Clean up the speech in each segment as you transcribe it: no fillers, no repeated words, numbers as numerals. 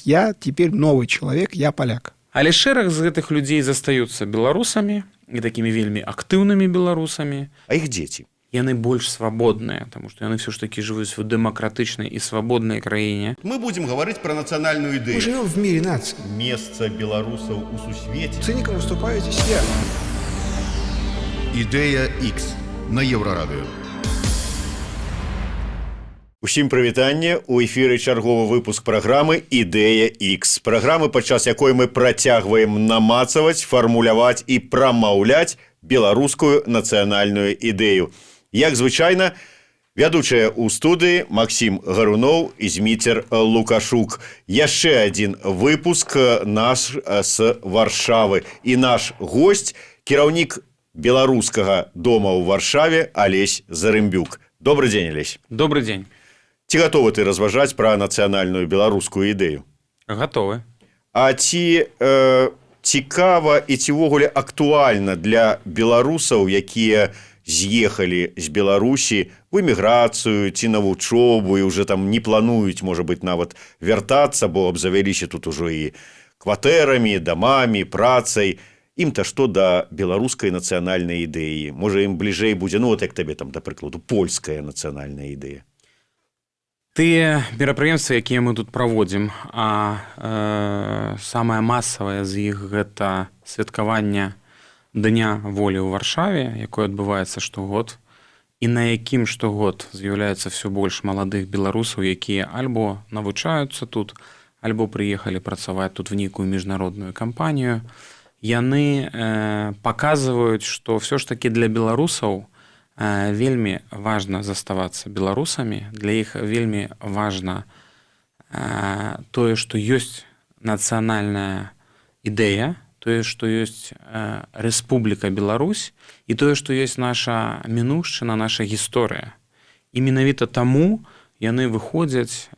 я теперь новый человек, я поляк. Але шэраг з гэтых людзей застаюцца беларусамі і такімі вельмі актыўнымі беларусамі. А іх дзеці? Яны больш свабодныя, таму што яны все ж таки жывуць в дэмакратычнай і свабоднай краіне. Мы будем говорить про национальную идею. Мы живем в мире наций. Место белорусов у сусвете. Циником выступаю здесь я. Ідея X на Еўрарадыё. Усім прывітанне, у эфіры чарговы выпуск праграмы «Ідэя X». Праграмы, падчас якой мы працягваем намацаваць, фармуляваць і прамаўляць беларускую нацыянальную ідэю. Як звычайна, вядучая ў студыі Максім Гаруноў і Зміцер Лукашук. Яшчэ адзін выпуск наш з Варшавы. І наш госць, кіраўнік беларускага дома ў Варшаве Алесь Зарымбюк. Добрый дзень, Алесь. Добрый дзень. Ці гатовы ты разважаць пра нацыянальную беларускую ідэю? Гатовы. А ці цікава і ці ўвогуле актуальна для беларусаў, якія з'ехалі з Беларусі в эміграцыю ці на вучобу і уже там не плануюць, можа быць, нават вяртацца, бо абзавяліся тут ужо і кватэрамі, дамамі, працай. Ім-то што да беларускай нацыянальнай ідэі? Можа, ім бліжэй будзе, ну, от як табе там, да прыкладу, польская нацыянальная ідэя. Тыя мерапрыемствы, якія мы тут праводзім, самае масавае з іх гэта святкаванне Дня волі ў Варшаве, якое адбываецца штогод, і на якім штогод з'яўляецца ўсё больш маладых беларусаў, якія альбо навучаюцца тут, альбо прыехалі працаваць тут в нейкую міжнародную кампанію. Яны паказваюць, што ўсё ж такі для беларусаў вельмі важна заставацца беларусамі, для іх вельмі важна тое, што ёсць нацыянальная ідэя, тое, што ёсць Рэспубліка Беларусь і тое, што ёсць наша мінуўшчына, наша гісторыя. І менавіта таму яны выходзяць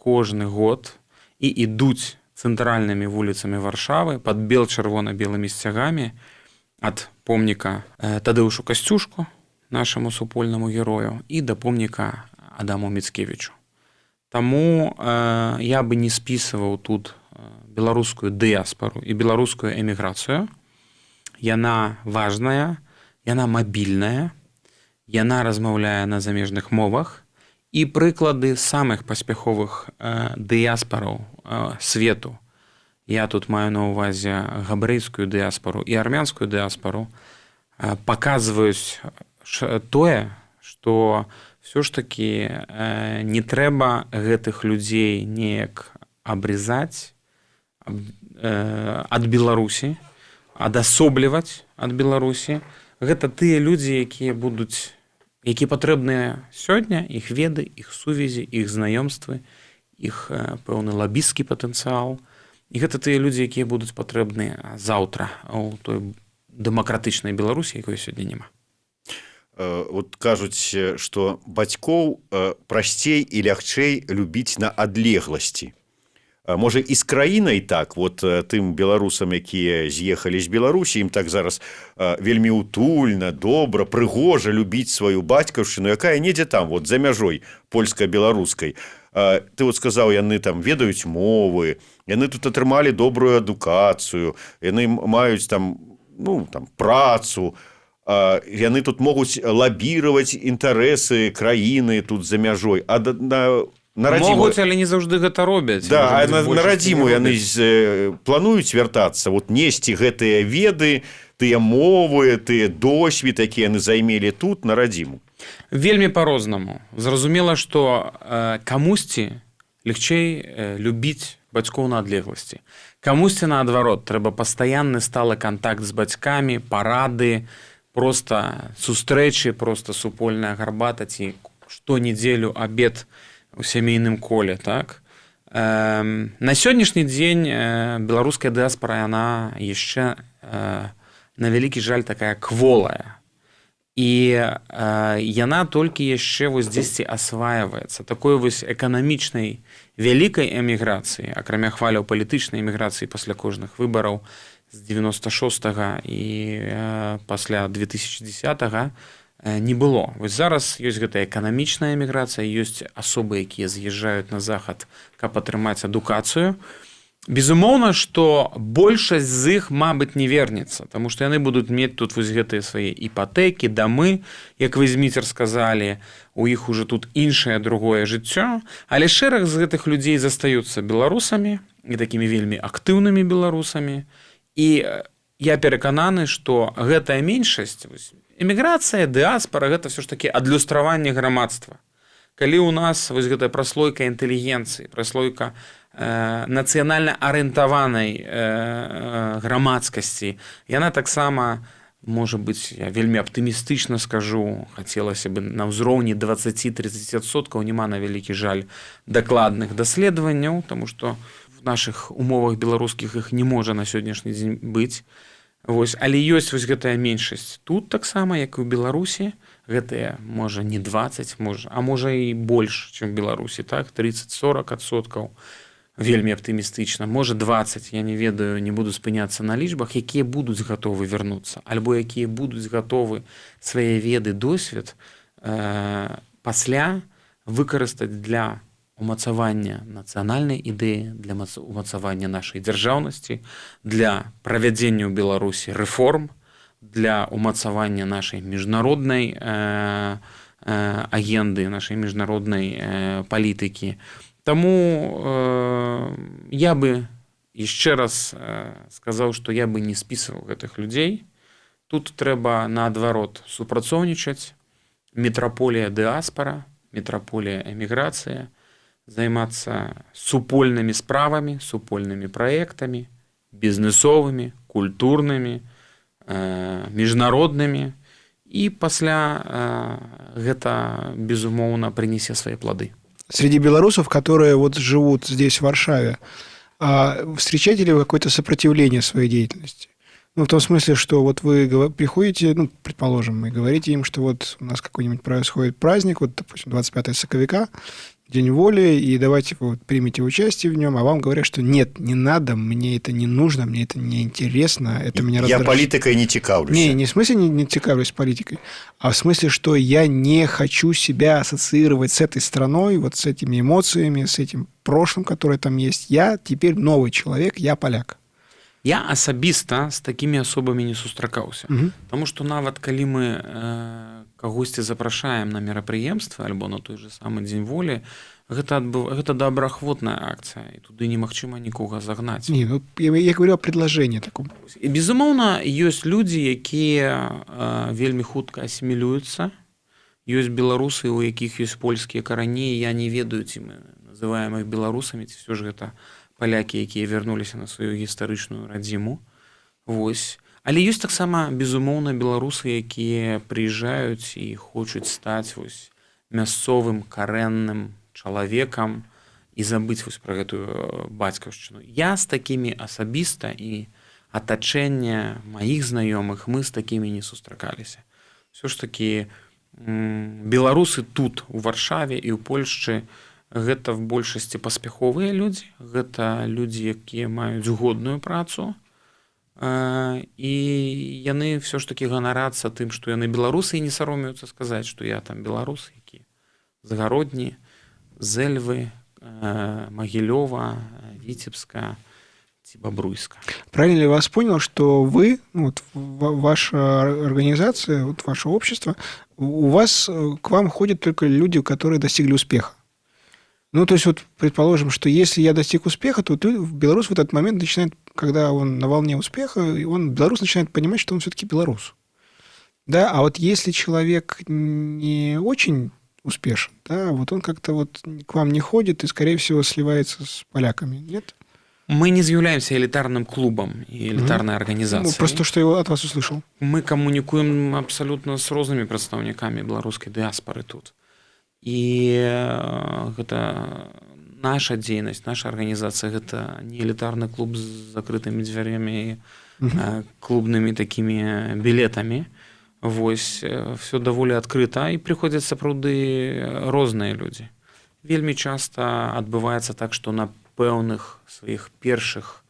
кожны год і ідуць цэнтральнымі вуліцамі Варшавы пад бел-чырвона-белымі сцягамі ад помніка Тадэўшу Касцюшку, нашаму супольнаму герою, і да помніка Адаму Міцкевічу. Таму я бы не спісываў тут беларускую дыяспару і беларускую эміграцыю. Яна важная, яна мабільная, яна размаўляе на замежных мовах, і прыклады самых паспяховых дыяспараў свету, я тут маю на ўвазе габрэйскую дыяспару і армянскую дыяспару, паказваюць тое, што ўсё ж такі не трэба гэтых людзей неяк абрізаць ад Беларусі, адасобліваць ад Беларусі. Гэта тыя людзі, якія патрэбныя сёння, іх веды, іх сувязі, іх знаёмствы, іх пэўны лабісцкі патэнцыял. І гэта тыя людзі, якія будуць патрэбныя заўтра у той дэмакратычнай Беларусі, якой сёння няма. Вот кажуць, што бацькоў прасцей і лягчэй любіць на адлегласці. Можа, і з краінай так, вот тым беларусам, якія з'ехалі з Беларусі, ім так зараз вельмі утульна, добра, прыгожа любіць сваю бацькаўшчыну, якая недзе там, вот за мяжой польска-беларускай. Ты вот сказаў, яны там ведаюць мовы, яны тут атрымалі добрую адукацыю, яны маюць там, ну, там працу, яны тут могуць лабіраваць інтарэсы краіны тут за мяжой. А на радзіму... Могуць, але не заўжды гэта робяць. Да, а на радзіму яны плануюць вяртацца, вот несці гэтыя веды, тыя мовы, тыя досвед, якія яны займелі тут на радзіму. Вельмі па-рознаму. Зразумела, што камусьці лягчэй любіць бацькоў на адлегласці. Камусьці, наадварот, трэба пастаянны сталы кантакт з бацькамі, парады, проста сустрэчы, проста супольная гарбата ці штонядзелю абед у сямейным коле, так? На сённяшні дзень беларуская дыяспара, яна яшчэ, на вялікі жаль, такая кволая. І яна толькі яшчэ вось дзесьці асваиваецца. Такой вось эканамічнай вялікай эміграцыі, акрамя хваляў палітычнай эміграцыі пасля кожных выбараў з 96-го і пасля 2010-го, не было. Вось зараз ёсць гэтая эканамічная эміграцыя, ёсць асобы, якія з'язджаюць на захад, каб атрымаць адукацыю. Безумоўна, што большасць з іх, мабыць, не вернецца, таму што яны будуць мець тут вось гэтыя свае іпатэкі, дамы, як вы, Зміцер, сказалі, у іх уже тут іншае другое жыццё, але шэраг з гэтых людзей застаюцца беларусамі і такімі вельмі актыўнымі беларусамі. І я перакананы, што гэтая меншасць, эміграцыя, дыаспара, гэта все ж такі адлюстраванне грамадства. Калі ў нас вось гэтая праслойка інтэлігенцыі, праслойка нацыянальна арыентаванай грамадскасці, яна таксама, можа быць, я вельмі аптымістычна скажу, хацелася бы на ўзроўні 20-30%, нема, на вялікі жаль, дакладных даследаванняў, таму што в нашых умовах беларускіх іх не можа на сённяшні дзень быць. Вось, але ёсць вось гэтая меншасць. Тут таксама, як і ў Беларусі, гэтыя, можа, не 20, а можа і больш, чым у Беларусі, так, 30-40%. Вельмі аптымістычна. Можа, 20, я не ведаю, не буду спыняцца на лічбах, якія будуць гатовы вярнуцца, альбо якія будуць гатовы свае веды, досвед пасля выкарыстаць для умацавання нацыянальнай ідэі, для умацавання нашай дзяржаўнасці, для правядзення ў Беларусі рэформ, для умацавання нашай міжнароднай агенды, нашай міжнароднай палітыкі. Таму я бы яшчэ раз сказаў, што я бы не спісваў гэтых людзей. Тут трэба, наадварот, супрацоўнічаць. Метраполія дыаспара, метраполія эміграцыя, займацца супольнымі справамі, супольнымі праектамі, бізнесовымі, культурнымі, міжнароднымі. І пасля гэта, безумоўна, прынесе свае плады. Среди белорусов, которые вот живут здесь, в Варшаве, встречаете ли вы какое-то сопротивление своей деятельности? Ну, в том смысле, что вот вы приходите, ну, предположим, и говорите им, что вот у нас какой-нибудь происходит праздник, вот, допустим, 25 соковика, День воли, и давайте вы примите участие в нем, а вам говорят, что нет, не надо, мне это не нужно, мне это не интересно, это меня раздражает. Я политикой не цікавлюся. Не в смысле не цікавлюсь политикой, а в смысле, что я не хочу себя ассоциировать с этой страной, вот с этими эмоциями, с этим прошлым, которое там есть. Я теперь новый человек, я поляк. Я асабіста з такімі асобамі не сустракаўся. Таму што нават калі мы кагосьці запрашаем на мерапрыемства альбо на той же самы Дзень волі, гэта добраахвотная акцыя, і туды немагчыма нікога загнаць. Не, ну, я говорю о предложении таком. І, безумоўна, ёсць людзі, якія вельмі хутка асімілююцца. Ёсць беларусы, у якіх ёсць польскія карані, я не ведаю, ці мы называем іх беларусамі, ці ўсё ж гэта палякі, якія вярнуліся на сваю гістарычную радзіму. Вось. Але ёсць таксама, безумоўна, беларусы, якія прыязджаюць і хочуць стаць вось мясцовым карэнным чалавекам і забыць вось пра гэтую бацькаўшчыну. Я з такімі асабіста і атачэнне маіх знаёмых, мы з такімі не сустракаліся. Усё ж такі беларусы тут, у Варшаве і ў Польшчы, гэта в большасці паспяховыя людзі, гэта людзі, якія маюць годную працу, і яны ўсё ж такі ганарацца тым, што яны беларусы і не саромеюцца сказаць, што я там беларус, які з Гародні, з Эльвы, Магілёва, Віцебска ці Бабруйска. Правильно ли я вас понял, что вы, вот, ваша организация, вот, ваше общество, у вас, к вам ходят только люди, которые достигли успеха? Ну, то есть, вот, предположим, что если я достиг успеха, то белорус в этот момент начинает, когда он на волне успеха, белорус начинает понимать, что он все-таки белорус. Да, а вот если человек не очень успешен, да, вот он как-то вот к вам не ходит и, скорее всего, сливается с поляками, нет? Мы не з'яўляемся элітарным клубам і элітарнай арганізацыяй. Ну, просто што я от вас услышал. Мы камунікуем абсалютна з рознымі прадстаўнікамі беларускай дыаспары тут. І гэта наша дзейнасць, наша арганізацыя, гэта не элітарны клуб з закрытымі дзвярэмі, клубнымі такімі білетамі. Вось, все даволі адкрыта, і прыходзяць сапраўды розныя людзі. Вельмі часта адбываецца так, што на пэўных сваіх першых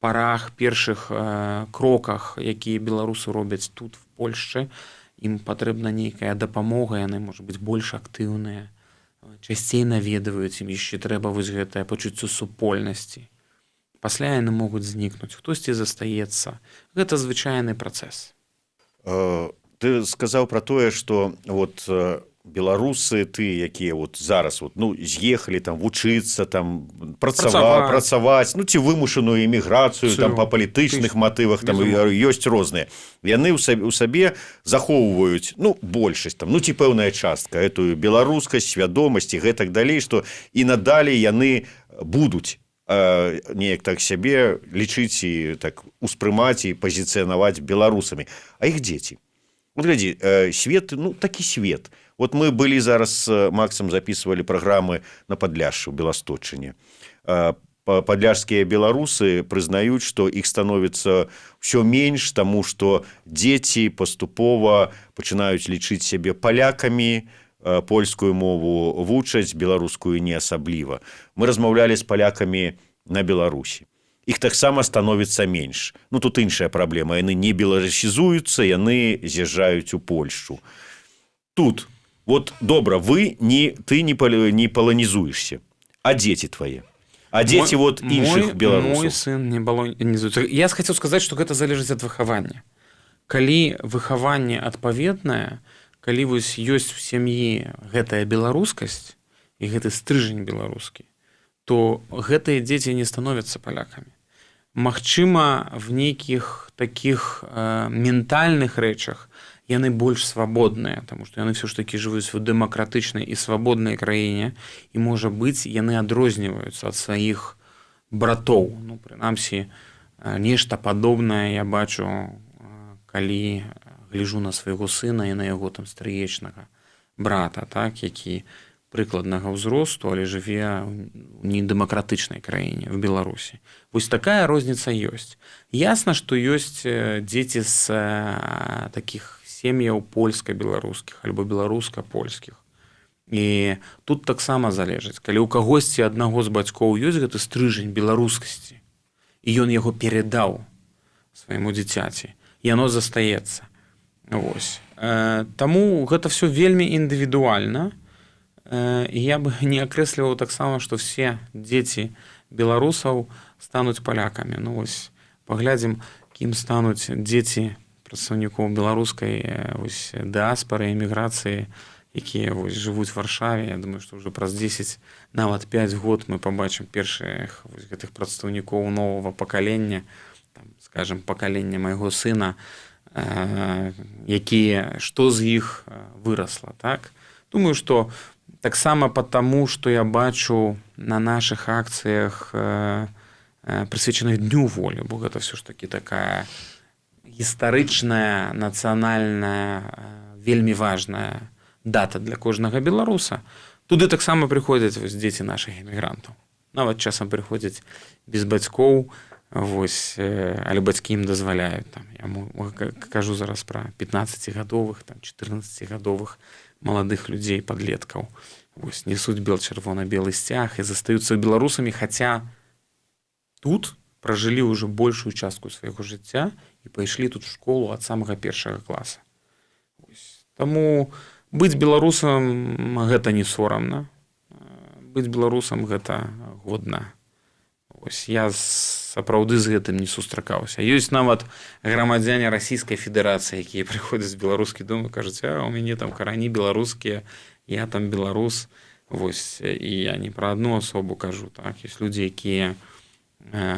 парах, першых кроках, якія беларусы робяць тут, в Польшчы, ім патрэбна нейкая дапамога, яны, можа быць, больш актыўныя, часцей наведваюць, ім яшчэ трэба вось гэтае пачуццё супольнасці. Пасля яны могуць знікнуць, хтосьці застаецца. Гэта звычайны працэс. Ты сказаў пра тое, што вот беларусы, ты, якія вот зараз вот, ну, з'ехалі там вучыцца, там працаваць, ну, ці вымушаную эміграцыю там па палітычных матывах, там ёсць розныя. Яны ў сабе захоўваюць, ну, большасць там, ну, ці пэўная частка гэтую беларускасць, свядомасць і гэтак далей, што і надалей яны будуць неяк так сябе лічыць і так успрымаць і пазіцыянаваць беларусамі. А іх дзеці? Вот глядзі, свет, ну, такі свет. Вот мы былі зараз з Максам записывалі праграмы на Падляшшы ў Беласточыне. Падляшскія беларусы прызнаюць, што іх становіцца ўсё менш, таму што дзеці паступова пачынаюць лічыць сябе палякамі, польскую мову вучаць, беларускую не асабліва. Мы размаўлялі з палякамі на Беларусі. Іх таксама становіцца менш. Ну, тут іншая праблема. Яны не беларусізуюцца, яны з'язджаюць у Польшчу. Тут, вот добра, ты не паланізуешься. А дзеці твае? А дзеці вот іншых беларусаў? Мой сын не паланізуецца. Я хацеў сказаць, што гэта залежыць ад выхавання. Калі выхаванне адпаведнае, калі вось ёсць у сям'і гэтая беларускасць і гэты стрыжань беларускі, то гэтыя дзеці не становяцца палякамі. Магчыма, в нейкіх такіх ментальных рэчах яны больш свабодныя, таму што яны ўсё ж такі жывуць у дэмакратычнай і свабоднай краіне, і, можа быць, яны адрозніваюцца ад сваіх братоў. Ну, прынамсі, нешта падобнае я бачу, калі гляжу на свайго сына і на яго там стрыечнага брата, так, які прыкладнага ўзросту, але жыве ў недэмакратычнай краіне, в Беларусі. Вось такая розніца ёсць. Ясна, што ёсць дзеці з такіх сем'яў польска-беларускіх альбо беларуска-польскіх. І тут таксама залежыць. Калі ў кагосьці аднаго з бацькоў ёсць гэты стрыжань беларускасці, і ён яго перадаў свайму дзіцяці, яно застаецца. Вось. Таму гэта ўсё вельмі індывідуальна. І я бы не акрэсліваў таксама, што все дзеці беларусаў стануць палякамі. Ну, вось, паглядзім, кім стануць дзеці прадстаўнікоў беларускай дыаспары, эміграцыі, якія вось, жывуць в Варшаве. Я думаю, што ўжо праз 10, нават 5 год мы пабачым першых вось, гэтых прадстаўнікоў новага пакалення, там, скажем, пакалення майго сына, якія, што з іх вырасла, так? Думаю, што таксама потому, што я бачу на нашых акцыях, прысвечаных Дню волі, бо гэта ўсё ж такі такая гістарычная, нацыянальная, вельмі важная дата для кожнага беларуса. Туды таксама прыходзяць вось, дзеці нашых эмігрантаў. Нават часам прыходзяць без бацькоў, вось, але бацькі ім дазваляюць. Там, я кажу зараз пра 15-гадовых, 14-гадовых маладых людзей, падлеткаў. Вось, несуць чырвона-белы сцяг і застаюцца беларусамі, хаця тут пражылі ўжо большую частку свайго жыцця і пайшлі тут в школу ад самага першага класа. Вось. Таму быць беларусам гэта не сорамна. Быць беларусам гэта годна. Вось, я сапраўды з гэтым не сустракаўся. Ёсць нават грамадзяне Расійскай Федэрацыі, якія прыходзяць з беларускі дом і кажуць, у мяне там карані беларускія, я там беларус. Вось, і я не пра адну асобу кажу. Так? Ёсць людзі, якія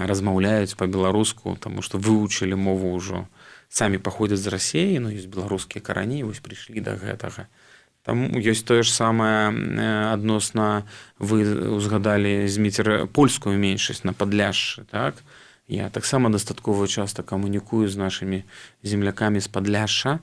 размаўляюць па-беларуску, таму што вывучылі мову ўжо, самі паходзяць з Расіі, но ёсць беларускія карані, вось прыйшлі да гэтага. Там ёсць тое ж самае адносна, вы узгадалі, Зміцер, польскую меншасць на Падляшшы, так? Я таксама дастаткова часта камунікую з нашымі землякамі з Падляшша,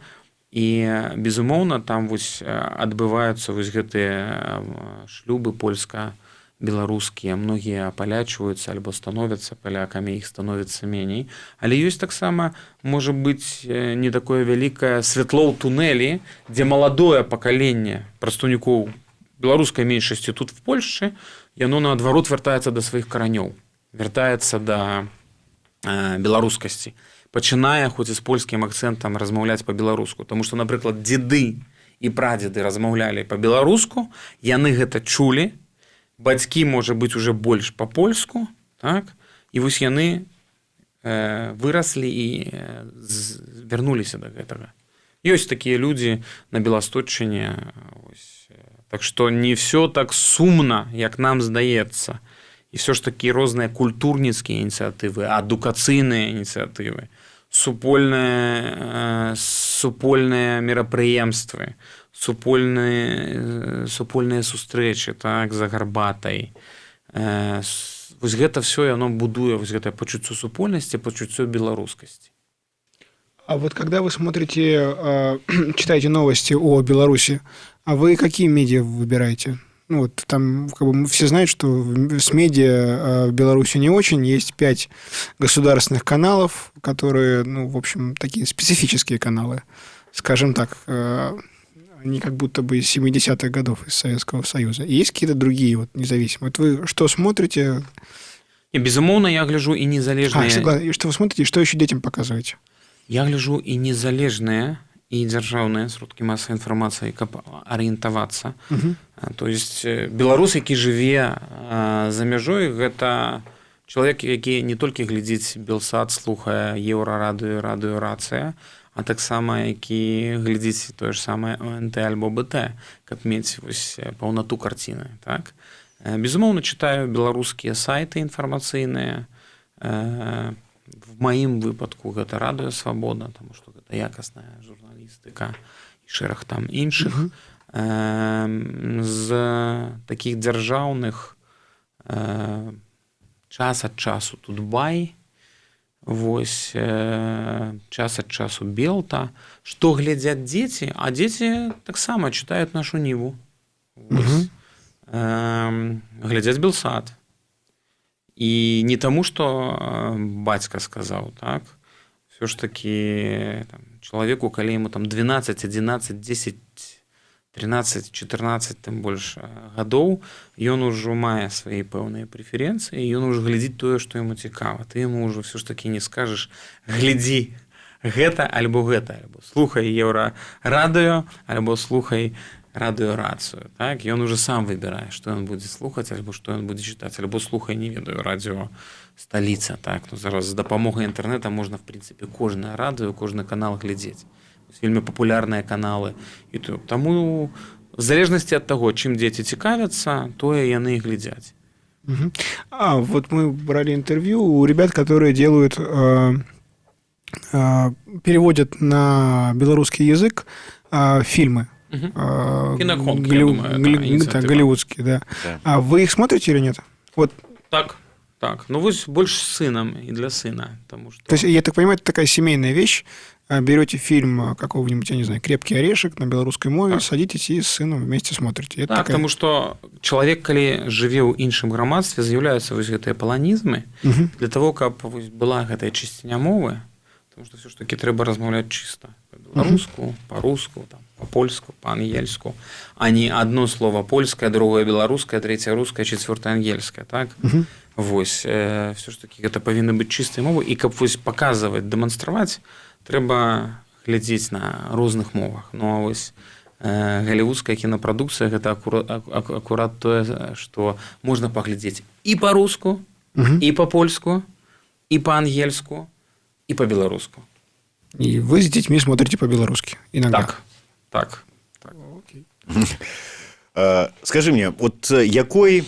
і, безумоўна, там вось адбываюцца вось гэтыя шлюбы польска-беларускія, многія апалячваюцца альбо становяцца палякамі, іх становіцца меней. Але ёсць таксама, можа быць, не такое вялікае святло ў тунэлі, дзе маладое пакаленне прадстаўнікоў беларускай меншасці тут в Польшчы, яно наадварот вяртаецца да сваіх каранёў, вяртаецца да беларускасці. пачынае хоць і з польскім акцэнтам размаўляць па-беларуску. Таму што, напрыклад, дзеды і прадзеды размаўлялі па-беларуску, яны гэта чулі, бацькі, можа быць, уже больш па-польску, так? І вось яны выраслі і вярнуліся да гэтага. Ёсць такія людзі на Беластотчыне. Так што не ўсё так сумна, як нам здаецца. І все ж такі розныя культурніцкія ініцыятывы, адукацыйныя ініцыятывы, супольныя мерапрыемствы, супольныя сустрэчы, так, за гарбатай. Вось гэта все яно будуе вось гэтае пачуццё супольнасці, пачуццё беларускасці. А вот когда вы смотрите, читаете новости о Беларуси, а вы какие медиа выбираете? Ну, вот там как бы все знают, что с медиа в Беларуси не очень. Есть 5 государственных каналов, которые, ну, в общем, такие специфические каналы. Скажем так, они как будто бы из 70-х годов из Советского Союза. И есть какие-то другие вот независимые. Вот вы что смотрите? І, безумоўна, я гляджу і незалежныя... И что вы смотрите, и что еще детям показываете? Я гляджу і незалежныя, і дзяржаўныя сродкі масавай інфармацыі, каб арыентавацца. То есть беларус, які жыве за мяжой, гэта чалавек, які не толькі глядзіць Белсат, слухае Еўрарадыё, Радыё Рацыя, а таксама які глядзіць тое ж самае ОНТ альбо БТ, каб мець вось паўнату карціны. Так? Безумоўна, чытаю беларускія сайты інфармацыйныя. В маім выпадку гэта Радыё Свабода, таму што гэта якасная журналістыка і шэраг там іншых. З такіх дзяржаўных час ад часу Тутбай, вось час ад часу Белта. Што глядзяць дзеці? А дзеці таксама чытаюць нашу Ніву. Глядзяць Белсат. І не таму, што бацька сказаў, так? Все ж такі чалавеку, калі яму там 12, 11, 10, 13, 14, тым больш гадоў, ён ужо мае свае пэўныя прэферэнцыі, ён ужо глядзіць тое, што яму цікава. Ты яму ўжо все ж такі не скажаш: глядзі гэта альбо гэта, альбо слухай Еўрарадыё, альбо слухай Радыё Рацыю. Так? Ён уже сам выбірае, што ён будзе слухаць, альбо што ён будзе чытаць, альбо слухай, не ведаю, радыё Сталіца. Так? Ну, зараз з дапамогай інтэрнэта можна, в прынцыпе, кожнае радыё, кожны канал глядзець. Вельмі папулярныя каналы. І таму в залежнасці ад таго, чым дзеці цікавяцца, тое яны і глядзяць. А вот мы брали интервью у ребят, которые делают, переводят на белорусский язык фильмы. Киноконка, я думаю, голливудские, да. А вы их смотрите или нет? Вот. Так. Ну, вы больше с сыном и для сына. Потому что... То есть, я так понимаю, это такая семейная вещь. Берете фильм какого-нибудь, я не знаю, «Крепкий орешек» на белорусской мове, так. Садитесь и с сыном вместе смотрите. Это так, такая... Потому что человек, калі жыве ў іншым грамадстве, з'яўляюцца вось гэтыя паланізмы для того, каб была гэтая чысціня мовы, потому что все ж таки трэба размаўляць чыста по-беларуску, по-руску, там, по-польску, по-ангельску, а не одно слово польское, другое беларускае, третье русское, четвертое ангельское, так? Вось, все ж таки гэта павінны быць чыстыя мовы, і каб вось паказваць, дэманстраваць, трэба глядзець на розных мовах. Ну, а вось галівудская кінапрадукцыя гэта акурат тое, што можна паглядзець і па-руску, і па-польску, і па-ангельску, і па-беларуску. И вы с детьми смотрите по-белорусски иногда? Так. Окей. Скажи мне, вот якой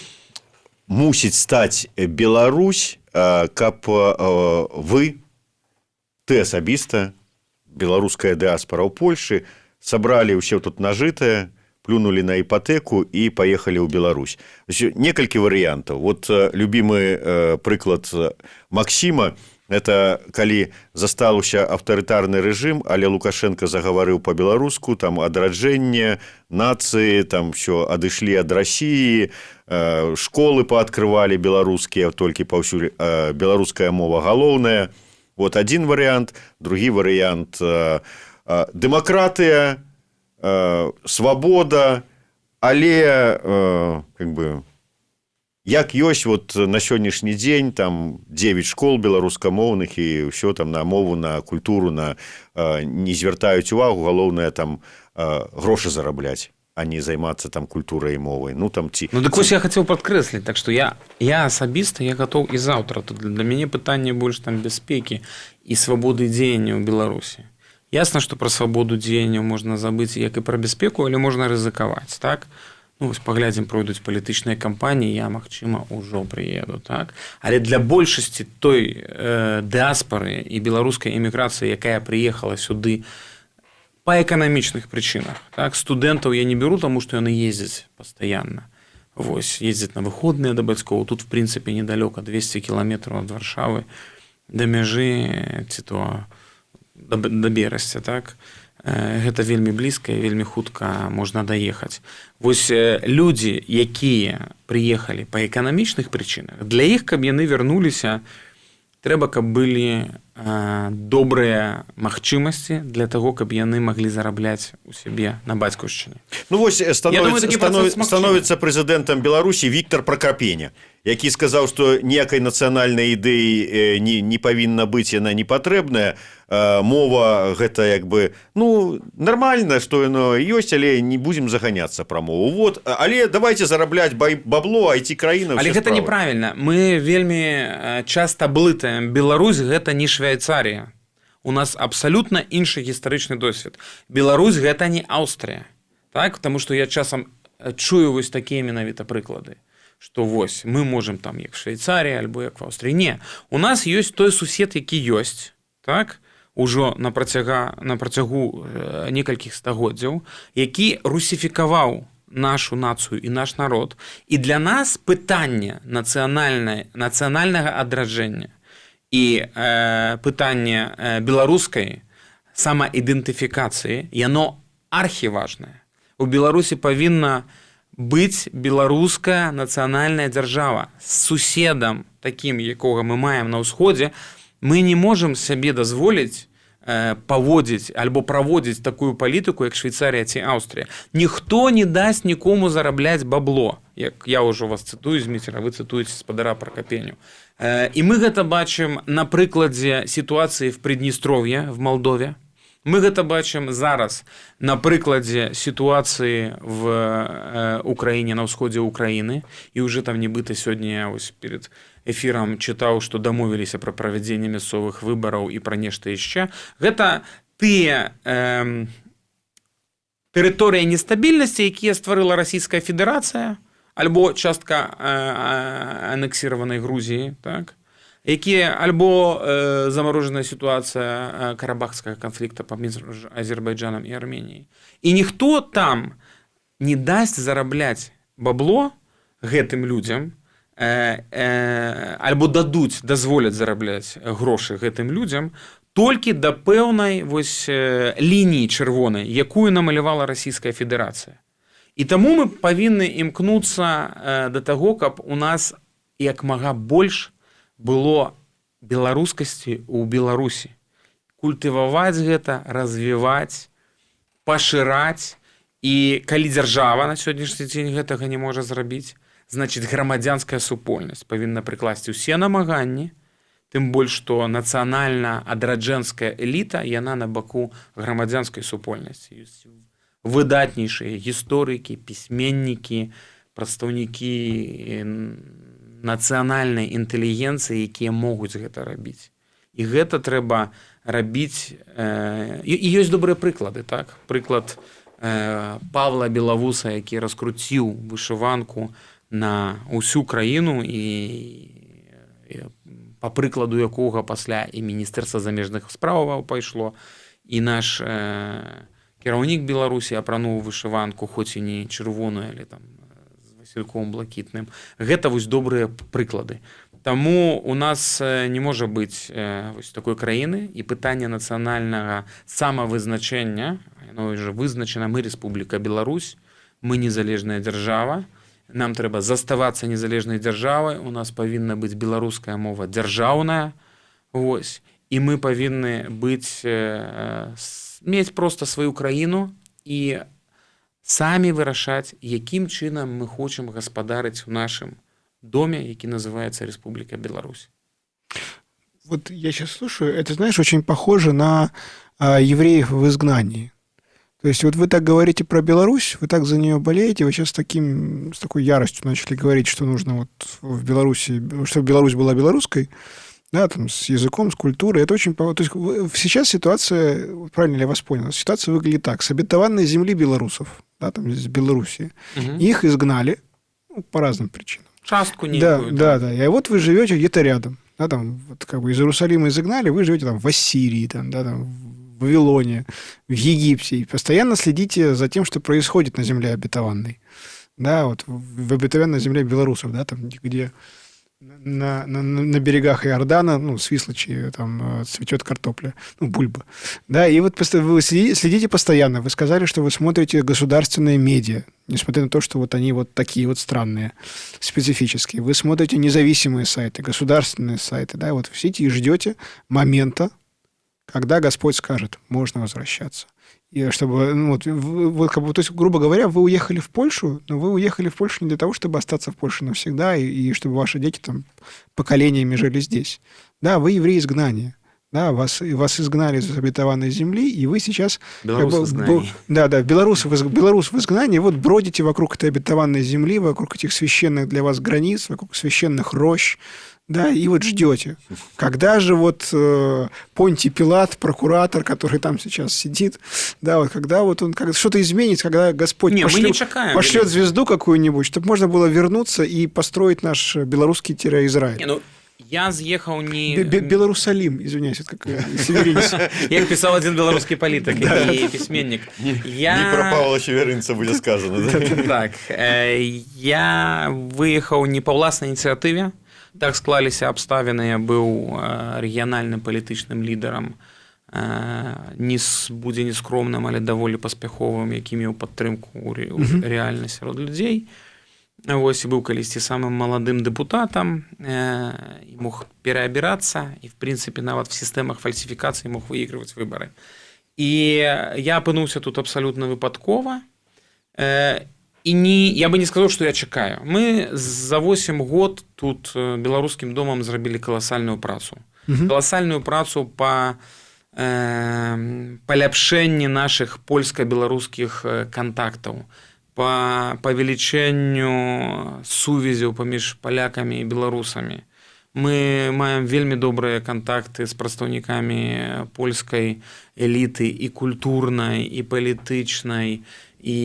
мусіць стаць Беларусь, каб ты асабіста, беларуская дыаспара ў Польшы, сабралі ўсё тут нажытае, плюнули на іпотэку і паехалі ў Беларусь. Некалькі варыянтаў. Вот любімы прыклад Максіма, это калі застаўся аўтарытарны рэжым, але Лукашенко загаварыў па-беларуску, там адраджэнне, нацыі, там ўсё адышлі ад Расіі, школы пааткрывалі беларускія, толькі паўсюль беларуская мова галоўная. Вот один варыянт, другі варыянт дэмакратыя, свабода, але как бы Як ёсць вот на сённяшні дзень там 9 школ беларускамоўных і ўсё там на мову, на культуру, на не звяртаюць увагу, галоўнае там грошы зарабляць, а не займацца там культурай і мовай. Ну там ці Ну так вось я хацеў падкрэсліць, так што я асабіста я гатоў і заўтра. Тут для мяне пытанне больш там бяспекі і свабоды дзеяння ў Беларусі. Ясна, што пра свабоду дзеянняў можна забыць, як і пра бяспеку, але можна рызыкаваць, так? Ну, вось паглядзім, пройдуць палітычныя кампаніі, я, магчыма, ужо прыеду, так? Але для большасці той дыаспары і беларускай эміграцыі, якая прыехала сюды па эканамічных прычынах, так? Студэнтаў я не беру, таму што яны ездзяць пастаянна. Вось, ездзяць на выходныя да бацькоў. Тут, в прынцыпе, недалёка, 200 кіламетраў ад Варшавы, да мяжы, ці то да Берасця, так? Гэта вельмі блізка і вельмі хутка можна даехаць. Вось людзі, якія прыехалі па эканамічных прычынах, для іх, каб яны вярнуліся, трэба, каб былі добрыя магчымасці для таго, каб яны маглі зарабляць у сябе на бацькаўшчыне. Ну вось становіцца прэзідэнтам Беларусі Віктор Пракапеня, які сказаў, што ніякай нацыянальнай ідэі не павінна быць, яна не патрэбная. Мова гэта як бы ну нармальна, што яно ёсць, але не будзем заганяцца пра мову. Вот, але давайте зарабляць бабло, айці краіна. Але гэта неправільна. Мы вельмі часта блытаем. Беларусь гэта не Швейцарія. У нас абсалютна іншы гістарычны досвед. Беларусь гэта не Аўстрыя. Так, таму што я часам чую вось такія менавіта прыклады, што вось мы можам там як Швейцарія альбо як в Аўстрыі. Не, у нас ёсць той сусед, які ёсць, так? Ужо на працягу некалькіх стагоддзяў, які русіфікаваў нашу нацыю і наш народ. І для нас пытанне нацыянальнага адраджэння і пытанне беларускай самаідэнтыфікацыі, яно архіважнае. У Беларусі павінна быць беларуская нацыянальная дзяржава з суседам такім, якога мы маем на ўсходзе. Мы не можам сабе дазволіць паводзіць альбо праводзіць такую палітыку, як Швейцарія ці Аўстрыя. Ніхто не дасць нікому зарабляць бабло. Як я ўжо вас цытую, Зміцера, вы цытуеце спадара Пракапеню. І мы гэта бачым на прыкладзе сітуацыі в Придністров'я, в Молдове. Мы гэта бачым зараз на прыкладзе сітуацыі в Украіне, на ўсходзе Украіны. І ўжо там нібыта сёння ось перед эфірам чытаў, што дамовіліся пра правядзенне мясцовых выбараў і пра нешта яшчэ. Гэта тыя тэрыторыі нестабільнасці, якія стварыла Расійская Федэрацыя, альбо частка анексіраванай Грузіі, так? Якія альбо замарожаная сітуацыя карабахскага канфлікта паміж Азербайджанам і Арменіяй. І ніхто там не дасць зарабляць бабло гэтым людзям, альбо дазволяць зарабляць грошы гэтым людзям толькі да пэўнай вось лініі чырвонай, якую намалявала Расійская Федэрацыя. І таму мы павінны імкнуцца да таго, каб у нас як мага больш было беларускасці ў Беларусі. Культываваць гэта, развіваць, пашыраць. І калі дзяржава на сённяшні дзень гэтага не можа зрабіць, значыць, грамадзянская супольнасць павінна прыкласці ўсе намаганні, тым больш, што нацыянальна-адраджэнская эліта, яна на баку грамадзянскай супольнасці. Ёсць выдатнейшыя гісторыкі, пісьменнікі, прадстаўнікі нацыянальнай інтэлігенцыі, якія могуць гэта рабіць. І гэта трэба рабіць. І ёсць добрыя прыклады, так? Прыклад Павла Белавуса, які раскруціў вышыванку на ўсю краіну і па прыкладу якога пасля і Міністэрства замежных справаў пайшло, і наш кіраўнік Беларусі апрануў вышыванку, хоць і не чырвоную, але там з васільком блакітным. Гэта вось добрыя прыклады. Таму у нас не можа быць вось такой краіны, і пытанне нацыянальнага самавызначэння, яно ўжо вызначана, мы Рэспубліка Беларусь, мы незалежная дзяржава, нам трэба заставацца незалежнай дзяржавай, у нас павінна быць беларуская мова дзяржаўная, вось, і мы павінны быць, мець проста сваю краіну і самі вырашаць, якім чынам мы хочам гаспадарыць у нашым доме, які называецца Рэспубліка Беларусь. Вот я сейчас слушаю, это, знаешь, очень похоже на евреев в изгнании. То есть вот вы так говорите про Беларусь, вы так за нее болеете, вы сейчас с такой яростью начали говорить, что нужно вот в Беларуси, чтобы Беларусь была белорусской, да, там, с языком, с культурой. Это очень... То есть сейчас ситуация, правильно ли я вас понял, ситуация выглядит так. С обетованной земли белорусов, да, там, из Белоруссии, их изгнали по разным причинам. Частку некую. Да. И вот вы живете где-то рядом. Да, там, вот, как бы из Иерусалима изгнали, вы живете там в Ассирии, там, да, там, в Вавилоне, в Египте. И постоянно следите за тем, что происходит на земле обетованной. Да, вот в обетованной земле белорусов, да, там, где на берегах Иордана, ну, Свислочи, там цветет картопля, ну, бульба. Да, и вот вы следите постоянно. Вы сказали, что вы смотрите государственные медиа, несмотря на то, что вот они вот такие вот странные, специфические. Вы смотрите независимые сайты, государственные сайты, да, вот вы сидите и ждете момента, когда Господь скажет, можно возвращаться. И чтобы, ну, вот, как бы, то есть, грубо говоря, вы уехали в Польшу, но вы уехали в Польшу не для того, чтобы остаться в Польше навсегда, и чтобы ваши дети там поколениями жили здесь. Да, вы евреи изгнания. Да, вас изгнали из обетованной земли, и вы сейчас... Белорус в изгнании. Да, белорус в изгнании, вот бродите вокруг этой обетованной земли, вокруг этих священных для вас границ, вокруг священных рощ, да, и вот ждете. Когда же вот Понтий Пилат, прокуратор, который там сейчас сидит, да, вот когда вот он что-то изменится, когда Господь пошлет звезду какую-нибудь, чтобы можно было вернуться и построить наш белорусский-Израиль. Я з'ехаў не... Беларусалим, извиняюсь, это как северинец. Як писал один белорусский политик и письменник. Не про Павла Чеверынца будет сказано. Так, я выехаў не по ўласнай ініцыятыве. Так склаліся абставіны, я быў рэгіянальным палітычным лідарам, будзе не скромным, але даволі паспяховым, які меў падтрымку рэальна сярод людзей. Вось, і быў калісьці самым маладым дэпутатам, і мог пераабірацца, і, в прынцыпе, нават в сістэмах фальсіфікацыі мог выйгрываць выбары. І я апынуўся тут абсалютна выпадкова, і я бы не сказаў, што я чакаю. Мы за 8 год тут беларускім домам зрабілі каласальную працу. Каласальную працу па паляпшэнні нашых польска-беларускіх кантактаў, по павелічэнню сувязяў паміж палякамі і беларусамі. Мы маем вельмі добрыя кантакты з прадстаўнікамі польскай эліты і культурнай, і палітычнай, і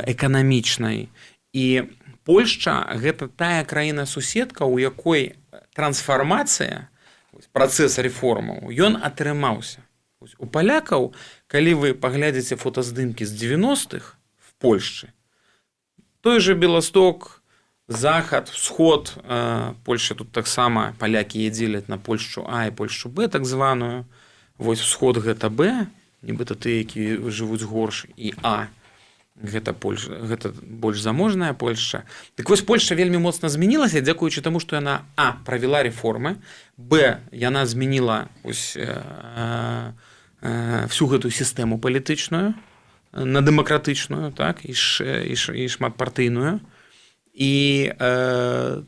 эканамічнай. І Польшча – гэта тая краіна-суседка, у якой трансфармацыя, працэс рэформаў, ён атрымаўся. У палякаў, калі вы паглядзіце фотаздымкі з 90-х в Польшчы, той же Беласток, Захад, Всход, Польша тут таксама палякі дзеляць на Польшчу А і Польшчу Б, так званую. Вось Всход гэта Б, нібыта тыя, які жывуць горш, і А гэта больш заможная Польшча. Так вось Польшча вельмі моцна змянілася, дзякуючы таму, што яна А правіла рэформы, Б яна змяніла всю гэтую сістэму палітычную на дэмакратычную, так, і шматпартыйную. І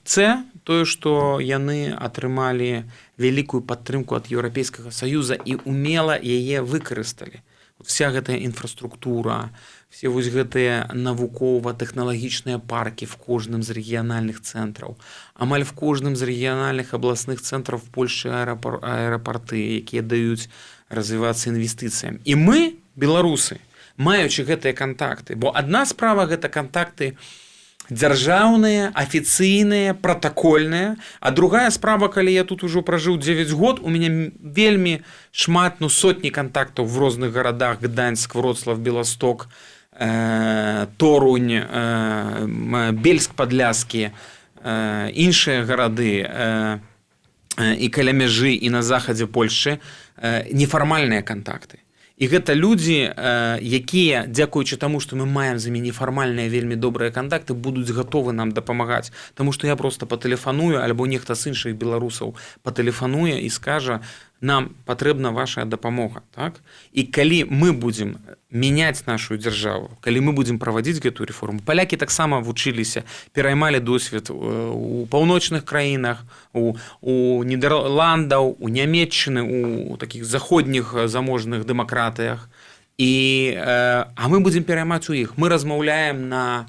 С, тое, што яны атрымалі вялікую падтрымку ад Еўрапейскага Саюза і умела яе выкарысталі. Вся гэтая інфраструктура, все вось гэтыя навукова-тэхналагічныя паркі в кожным з рэгіянальных цэнтраў, амаль в кожным з рэгіянальных абласных цэнтраў в Польшчы аэрапорты, якія даюць развівацца інвестыцыям. І мы, беларусы, маючы гэтыя кантакты, бо адна справа гэта кантакты дзяржаўныя, афіцыйныя, пратакольныя, а другая справа, калі я тут ужо пражыў 9 год, у мяне вельмі шмат, сотні кантактаў в розных гарадах: Гданьск, Вроцлав, Беласток, Торунь, Бельск-Падляскі, іншыя гарады і каля мяжы, і на захадзе Польшчы, нефармальныя кантакты. І гэта людзі, якія, дзякуючы таму, што мы маем з імі нефармальныя вельмі добрыя кантакты, будуць гатовы нам дапамагаць. Таму што я проста патэлефаную, альбо нехта з іншых беларусаў патэлефануе і скажа: нам патрэбна ваша дапамога, так? І калі мы будзем мяняць нашу дзяржаву, калі мы будзем правадзіць гэтую рэформу, палякі таксама вучыліся, пераймалі досвед у паўночных краінах, у Нідерландаў, у Нямецчыны, у такіх заходніх заможных дэмакратыях. А мы будзем пераймаць у іх. Мы размаўляем на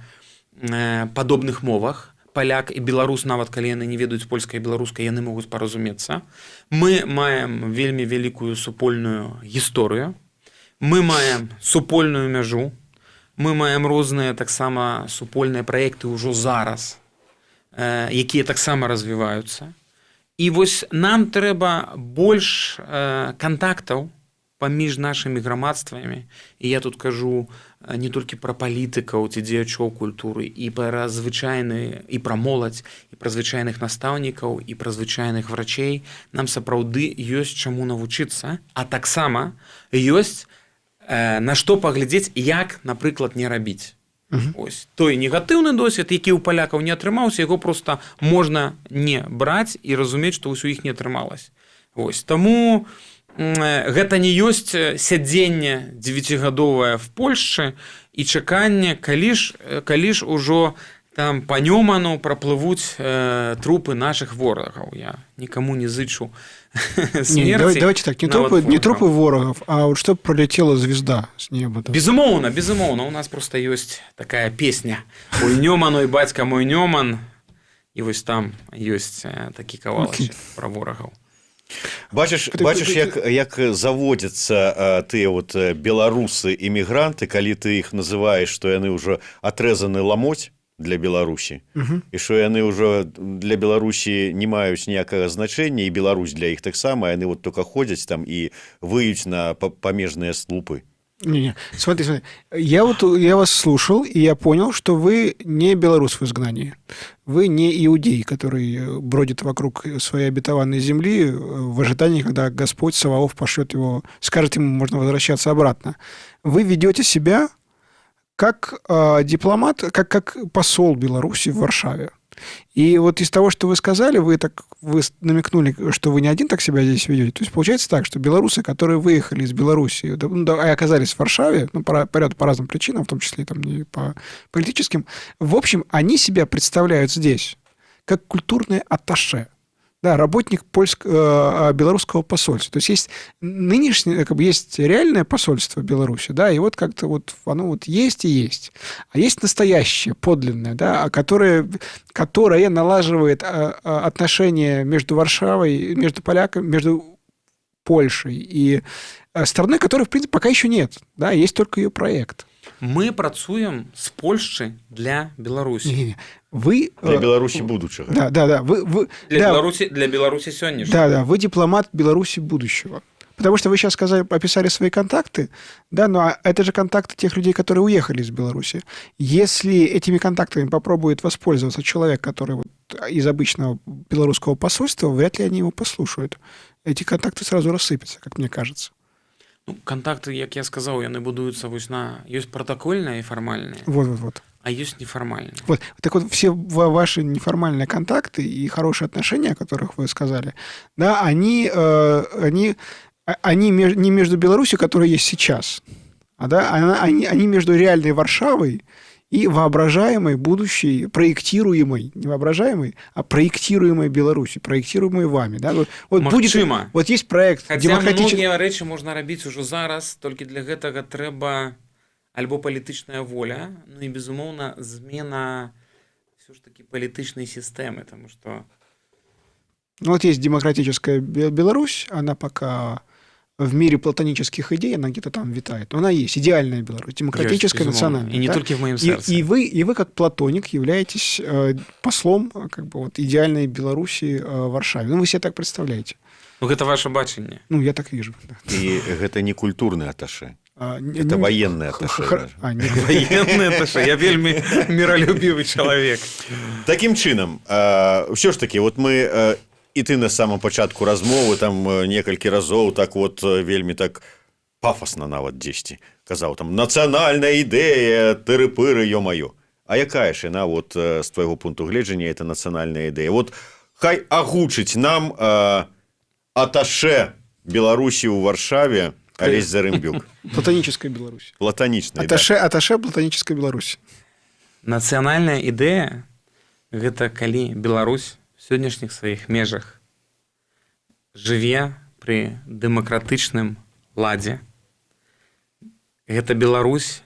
падобных мовах. Паляк і беларус, нават калі яны не ведаюць польскай і беларускай, яны могуць паразумецца. Мы маем вельмі вялікую супольную гісторыю. Мы маем супольную мяжу. Мы маем розныя таксама супольныя праекты ўжо зараз, якія таксама развіваюцца. І вось нам трэба больш кантактаў паміж нашымі грамадствамі. І я тут кажу не толькі пра палітыкаў ці дзеячоў культуры, і пра звычайныя, і пра моладзь, і пра звычайных настаўнікаў, і пра звычайных врачэй. Нам сапраўды ёсць чаму навучыцца, а таксама ёсць на што паглядзець, як, напрыклад, не рабіць. Ось той негатыўны досвед, які ў палякаў не атрымаўся, яго проста можна не браць і разумець, што ўсё іх не атрымалася. Ось таму гэта не ёсць сядзенне 9гадовае в Польшчы і чаканне, калі ж ужо там па Нёману праплывуць трупы нашых ворагаў. Я нікому не зычу смерці. Давайте так, не трупы ворагаў, а вот чтоб пролетела звезда с неба. Безумоўна, у нас просто ёсць такая песня. Ой, Нёман, ой, бацька мой Нёман. І вось там ёсць такі кавалачак пра ворагаў. Бачыш, як заводзяцца тыя вот беларусы эмігранты, калі ты іх называеш, што яны ўжо атрэзаны ламоць для Беларусі, і што яны ўжо для Беларусі не маюць ніякага значэння, і Беларусь для іх таксама, яны вот только ходзяць там і выюць на памежныя слупы. Не, смотри. Я вас слушал, и я понял, что вы не белорус в изгнании. Вы не иудей, который бродит вокруг своей обетованной земли в ожидании, когда Господь Саваоф пошлет его, скажет ему, можно возвращаться обратно. Вы ведете себя как дипломат, как посол Беларуси в Варшаве. И вот из того, что вы сказали, вы намекнули, что вы не один так себя здесь ведете. То есть получается так, что белорусы, которые выехали из Беларуси и оказались в Варшаве, по разным причинам, в том числе там, и по политическим, в общем, они себя представляют здесь как культурные атташе. Да, работник белорусского посольства. То есть есть нынешнее, есть реальное посольство Беларуси, да, и вот как-то вот оно вот есть и есть. А есть настоящее, подлинное, да, которое налаживает отношения между Варшавой, между поляками, между Польшей и страной, которой, в принципе, пока еще нет. Да, есть только ее проект. Мы працуем з Польшчы для Беларусі. Для Беларусі будучага. Да. Для Беларусі сённяшняга. Да, вы дипломат Беларуси будущего. Потому что вы сейчас описали свои контакты, да, но это же контакты тех людей, которые уехали из Беларуси. Если этими контактами попробует воспользоваться человек, который вот из обычного белорусского посольства, вряд ли они его послушают. Эти контакты сразу рассыпятся, как мне кажется. Контакты, як я сказаў, яны будуюцца вось на... Ёсць протокольныя і фармальныя. Вот. А ёсць нефармальныя. Вот. Так вот, все ваши неформальные контакты и хорошие отношения, о которых вы сказали, да, они не между Беларусью, которая есть сейчас, они между реальной Варшавой и воображаемой, будущей, проектируемой, не воображаемой, а проектируемой Беларуси, проектируемой вами. Да? Вот Магчыма. Вот есть проект демократический. Многія рэчы можна рабіць ужо зараз, толькі для гэтага трэба альбо палітычная воля, ну і, безумоўна, змена все ж таки палітычнай сістэмы, потому что... Ну вот есть демократическая Беларусь, она пока... В мире платонических идей она где-то там витает. Но она есть. Идеальная Беларусь. Демократическая, национальная. И не только в моем сердце. И вы как платоник, являетесь послом идеальной Беларуси в Варшаве. Ну, вы себе так представляете. Ну, это ваше баченне. Ну, я так вижу. Да. И это не культурный атташе. Это военный атташе. Военный атташе. Я вельми миролюбивый человек. Таким чином, все ж таки, вот мы... І ты на самом пачатку размовы там некалькі разоў так вот вельмі так пафасна нават дзесьці казаў там нацыянальная ідэя, тыры-пыры, ё-маё. А якая ж яна вот з твайго пункту гледжання это нацыянальная ідэя? Вот хай агучыць нам аташе Беларусі ў Варшаве Алесь Зарымбюк. Платоническая Беларусь. Платанічнай, Аташе платоническая Беларусь. Нацыянальная ідэя гэта калі Беларусь у сённяшніх сваіх межах жыве пры дэмакратычным ладзе. Гэта Беларусь,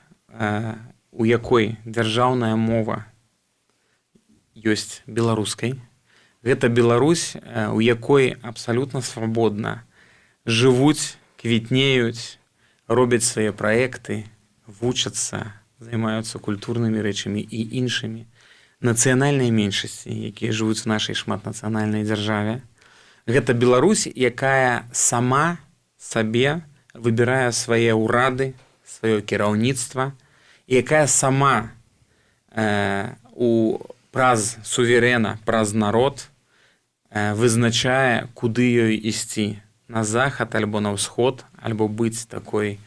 у якой дзяржаўная мова ёсць беларускай. Гэта Беларусь, у якой абсалютна свабодна жывуць, квітнеюць, робяць свае праекты, вучацца, займаюцца культурнымі рэчамі і іншымі. Нацыянальныя меншасці, якія жывуць в нашай шматнацыянальнай дзяржаве. Гэта Беларусь, якая сама сабе выбірае свае ўрады, сваё кіраўніцтва, і якая сама праз суверэна, праз народ вызначае, куды ёй ісці, на захад альбо на ўсход, альбо быць такой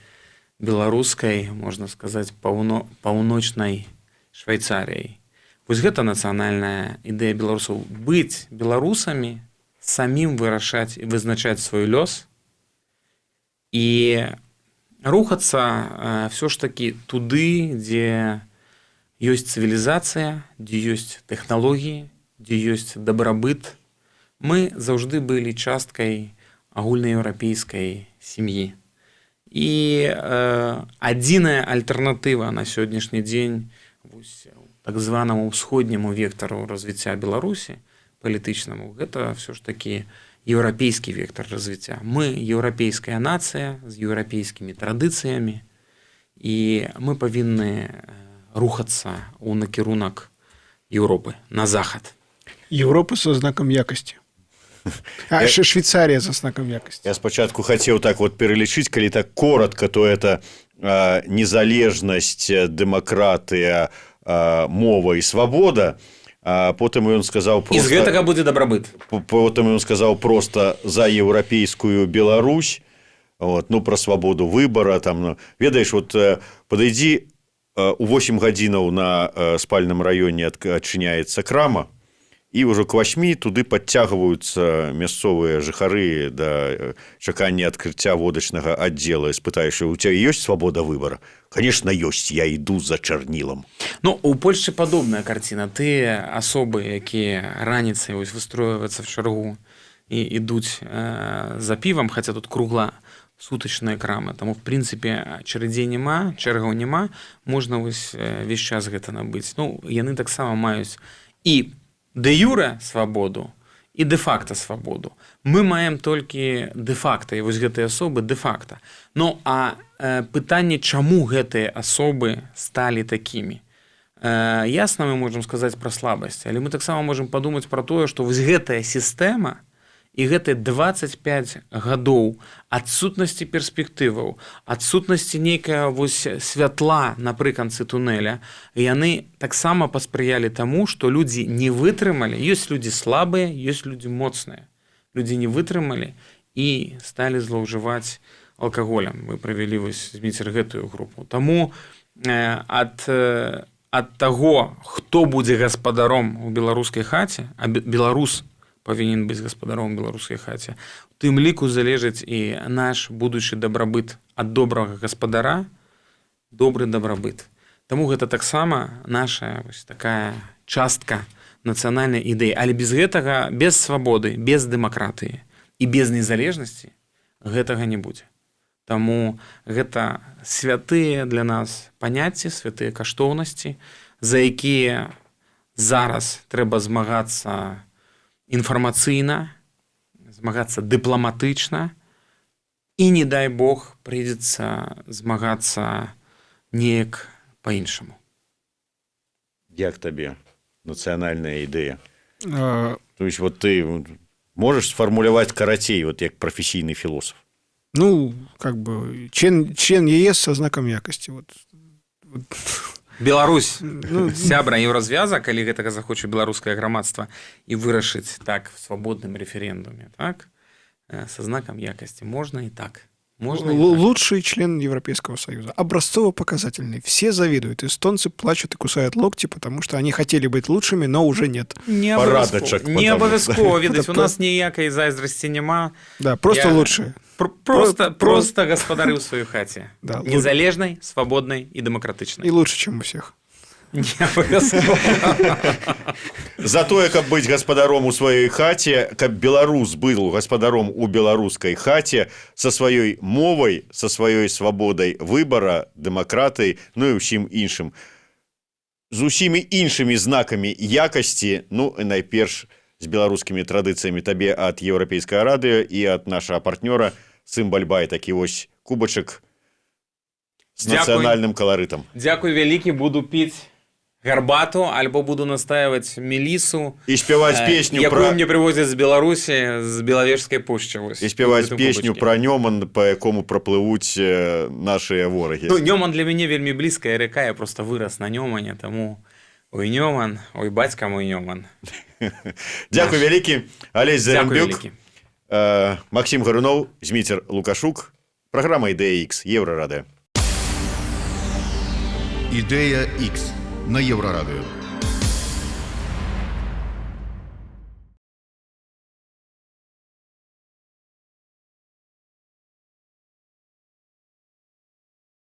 беларускай, можна сказаць, паўночнай Швейцарыяй. Вось гэта нацыянальная ідэя беларусаў. Быць беларусамі, самім вырашаць і вызначаць свой лёс і рухацца ўсё ж такі туды, дзе ёсць цывілізацыя, дзе ёсць тэхналогіі, дзе ёсць дабрабыт. Мы заўжды былі часткай агульнаеўрапейскай сям'і. І адзіная альтэрнатыва на сённяшні дзень так званаму ўсходняму вектару развіцця Беларусі палітычнаму, гэта ўсё ж такі еўрапейскі вектар развіцця. Мы еўрапейская нацыя з еўрапейскімі традыцыямі, і мы павінны рухацца ў накірунак Еўропы, на захад. Европа со знаком якости. Швейцария со знаком якости. Я спочатку хацеў так вот пералічыць, калі так коротко, то это незалежнасць, дэмакратыя, мова і свабода. А потым ён сказаў просто... І з гэтага будзе дабрабыт. Потым ён сказаў просто за еўрапейскую Беларусь, вот, ну, пра свабоду выбара. Там, ведаеш, вот падыдзі, у 8 гадзінаў на спальным раёне адчыняецца крама, і ўжо к 8 туды падцягваюцца мясцовыя жыхары да чакання адкрыцця водачнага аддзела. Спытаеш, у цябе ёсць свабода выбара? Конечно, ёсць, я іду за чарнілам. Ну, у Польшчы падобная карціна. Тыя асобы, якія раніцай выстройваюцца в чаргу і ідуць за півам, хаця тут кругласутачныя крамы. Таму, в прынцыпе, чарадзей няма, чэргаў няма, можна весь час гэта набыць. Ну, яны таксама маюць і дэ-юрэ свабоду і дэ-факта свабоду. Мы маем толькі дэ-факта, і вось гэтыя асобы дэ-факта. Ну, а пытанне, чаму гэтыя асобы сталі такімі? Ясна, мы можам сказаць пра слабасць, але мы таксама можам падумаць пра тое, што вось гэтая сістэма і гэтыя 25 гадоў адсутнасці перспектываў, адсутнасці нейкая вось святла напрыканцы тунэля, яны таксама паспрыялі таму, што людзі не вытрымалі, ёсць людзі слабыя, ёсць людзі моцныя. Людзі не вытрымалі і сталі злоўжываць алкаголем. Вы правялі вось Зміцер гэтую групу. Таму ад таго, хто будзе гаспадаром у беларускай хаце, а беларус павінен быць гаспадаром беларускай хаце, у тым ліку залежыць і наш будучы дабрабыт. Ад добрага гаспадара добры дабрабыт. Таму гэта таксама наша вось такая частка нацыянальнай ідэі. Але без гэтага, без свабоды, без дэмакратыі і без незалежнасці гэтага не будзе. Таму гэта святыя для нас паняцці, святыя каштоўнасці, за якія зараз трэба змагацца інфармацыйна, змагацца дыпламатычна, і, не дай Бог, прыйдзецца змагацца неяк па-іншаму. Як табе нацыянальная ідэя? То есть вот ты можаш сфармуляваць карацей, вот як прафесійны філосаф? Ну, как бы, член ЕС со знаком якости. Вот. Беларусь, сябра еўразвяза, калі гэтага захоча беларускае грамадства і вырашыць так в свабодным рэферэндуме, так? Со знаком якасці можна і так. Можно и так. Лучший член Европейского Союза. Образцово-показательный. Все завидуют. Эстонцы плачут и кусают локти, потому что они хотели быть лучшими, но уже нет. Не Парадочок, обов'язково. Не потому обов'язково. Відаць, у Це нас ніякої зайздрості нема. Да, просто Я- лучшие. Просто гаспадары ў сваёй хаце. Да, Незалежнай, свабоднай і И дэмакратычнай. лучше, чем у всех. Не абавязкова. Затое, каб быць гаспадаром у сваёй хаце, каб беларус быў гаспадаром у беларускай хаце са сваёй мовай, са сваёй свабодай выбара, дэмакратыі, ну і ўсім іншым. З усімі іншымі знакамі якасці, ну і найперш з беларускімі традыцыямі табе ад еўрапейскага радыё і ад нашага партнёра Цымбальбай, такі вось кубачак з Дзякуй. нацыянальным каларытам. Дзякуй вялікі, буду піць гарбату, альбо буду настаивать мелісу, І спяваць песню якую пра... мне привозят з Беларусі, з Белавежскай пушчы. Вось, І спяваць у гэтым песню кубачкі. пра Нёман, па якому праплывуць нашыя ворагі. Ну, Нёман для мяне вельмі блізкая река, я просто вырас на Нёмане, таму ой, Нёман, ой, бацька мой Нёман. Дзякуй вялікі, Алесь Дзякуй Зарэмбюк, вялікі. Максим Гарунов, Зміцер Лукашук, праграма «Ідэя Х», Еўрарадыё. Ідея X на Єврорадіо.